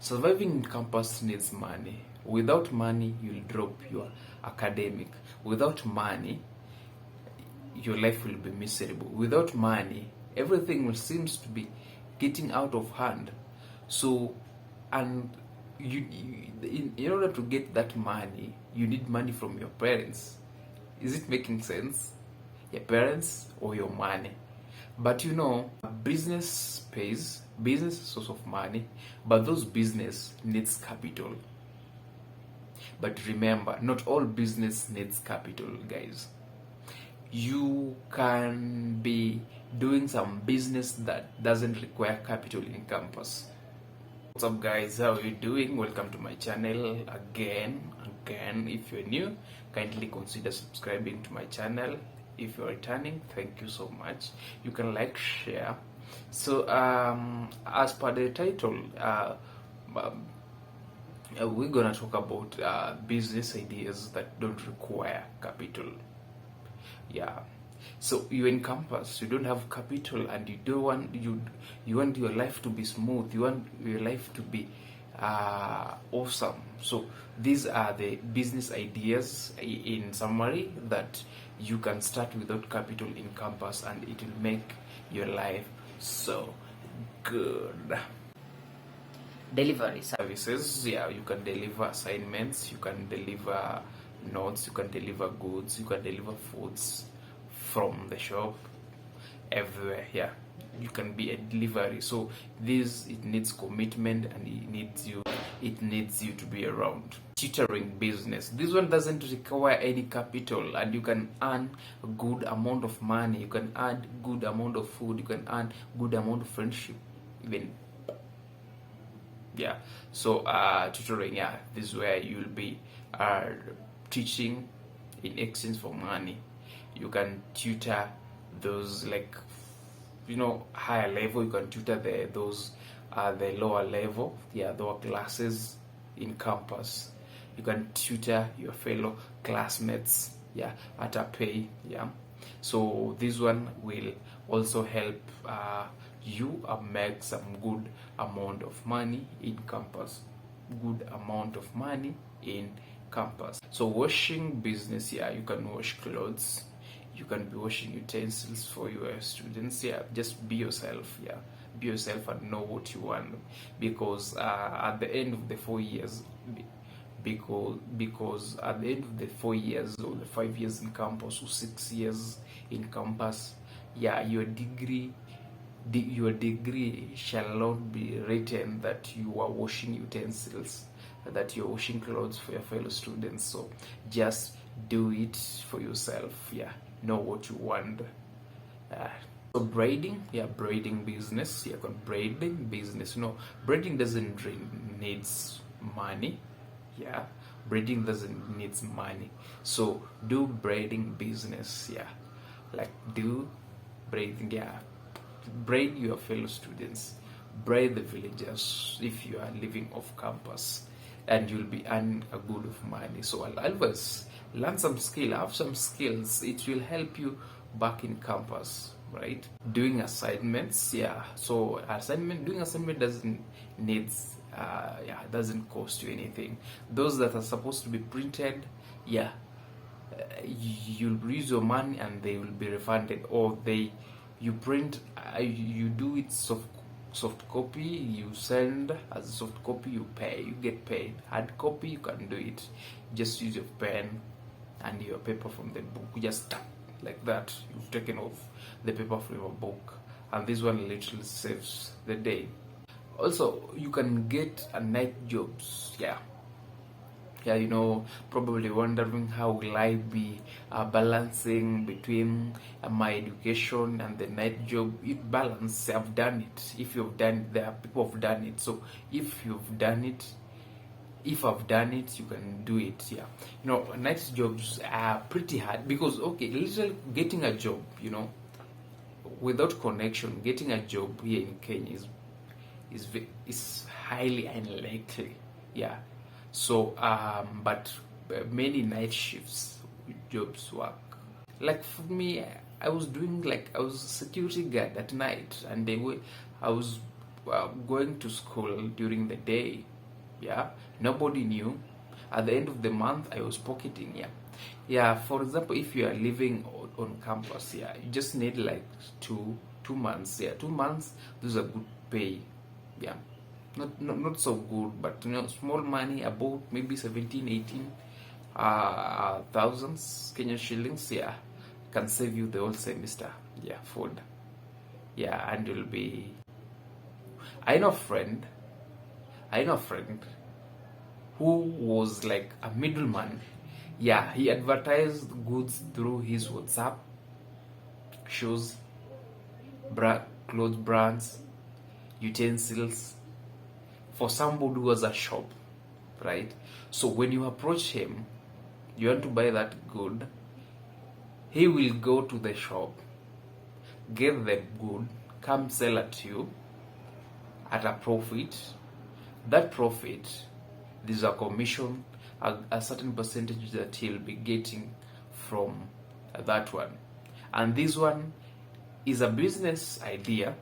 Surviving in campus needs money. Without money, you'll drop your academic. Without money, your life will be miserable. Without money, everything will seems to be getting out of hand. So, and in order to get that money, you need money from your parents. Is it making sense? Your parents or your money? But business pays, business is a source of money, but those business needs capital. But remember, not all business needs capital, guys. You can be doing some business that doesn't require capital in campus. What's up, guys? How are you doing? Welcome to my channel again. If you're new, kindly consider subscribing to my channel. If you're returning, thank you so much. You can like, share. So as per the title, we're gonna talk about business ideas that don't require capital. Yeah. So you're in campus, you don't have capital, and you want your life to be smooth. You want your life to be awesome. So these are the business ideas in summary that you can start without capital in campus, and it will make your life so good. Delivery Services, yeah, you can deliver assignments, you can deliver notes, you can deliver goods, you can deliver foods from the shop everywhere. Yeah, you can be a delivery. So it needs commitment, and it needs you to be around. Tutoring business, this one doesn't require any capital, and you can earn a good amount of money, you can earn good amount of food, you can earn good amount of friendship even. Yeah. So tutoring, yeah, this is where you'll be teaching in exchange for money. You can tutor those, like, higher level. You can tutor the lower level, yeah, lower classes in campus. You can tutor your fellow classmates, yeah, at a pay. Yeah. So this one will also help you make some good amount of money in campus. Good amount of money in campus. So washing business, yeah, you can wash clothes, you can be washing utensils for your students. Yeah, just be yourself. Yeah, be yourself and know what you want, because at the end of the 4 years, because at the end of the 4 years or the 5 years in campus or 6 years in campus, yeah, your degree shall not be written that you are washing utensils, that you're washing clothes for your fellow students. So just do it for yourself. Yeah, know what you want. So braiding, yeah, braiding business. Yeah, braiding business. Braiding doesn't needs money. Yeah, braiding doesn't needs money. So do braiding business. Yeah, like do braiding. Yeah, braid your fellow students, braid the villagers if you are living off campus, and you'll be earning a good of money. So I'll always learn some skill, have some skills. It will help you back in campus, right? Doing assignments, yeah. So doing assignment doesn't cost you anything. Those that are supposed to be printed, yeah, you'll use your money and they will be refunded, or you print, you do it soft copy, you send as a soft copy, you get paid. Hard copy, you can do it, just use your pen and your paper from the book, just tap like that, you've taken off the paper from your book, and this one literally saves the day. Also, you can get a night jobs. Yeah, probably wondering how will I be balancing between my education and the night job. It balance, I've done it. If you've done it, there are people who've done it. So if I've done it, you can do it. Yeah, night jobs are pretty hard, because literally getting a job, without connection, getting a job here in Kenya is highly unlikely. Yeah. So but many night shifts jobs work. Like for me, I was a security guard at night, and I was going to school during the day. Yeah, nobody knew. At the end of the month, I was pocketing. Yeah. For example, if you are living on campus, yeah, you just need like two months. Yeah, 2 months. Those are good pay. Yeah, not so good, but small money, about maybe 17, 18 thousands Kenyan shillings. Yeah, can save you the whole semester. Yeah, food. Yeah, and you'll be. I know a friend. I know a friend who was like a middleman. Yeah, he advertised goods through his WhatsApp, shoes, clothes brands, utensils, for somebody who has a shop, right? So when you approach him, you want to buy that good, he will go to the shop, get the good, come sell it to you at a profit. That profit, there's a commission, a certain percentage that he'll be getting from that one. And this one is a business idea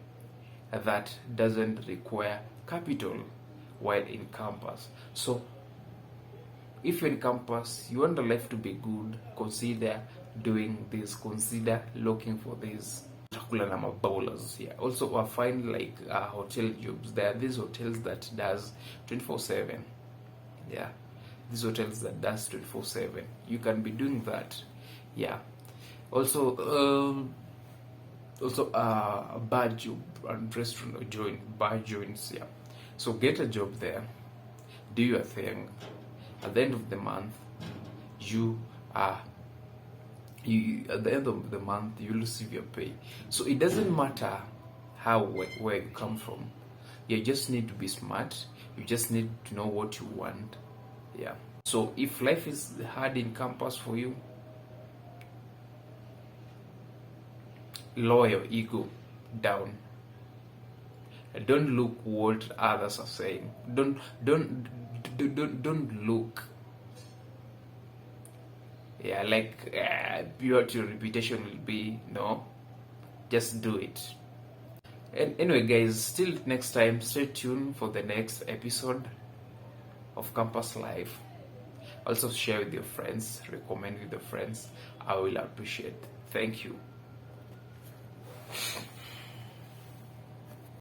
that doesn't require capital while in campus. So if you're in campus, you want the life to be good, consider doing this, consider looking for this particular number of bowlers. Yeah. Also, I find like hotel jobs. There are these hotels that does 24/7. Yeah, these hotels that does 24/7. You can be doing that. Yeah. Also, a bar job and restaurant or bar joints. Yeah. So get a job there, do your thing. At the end of the month, you at the end of the month you receive your pay. So it doesn't matter where you come from. You just need to be smart. You just need to know what you want. Yeah. So if life is hard in campus for you, lower your ego down. Don't look what others are saying. Don't look. Yeah, like what your reputation will be. No, just do it. And anyway, guys, till next time, stay tuned for the next episode of Campus Life. Also share with your friends, recommend with your friends. I will appreciate. Thank you.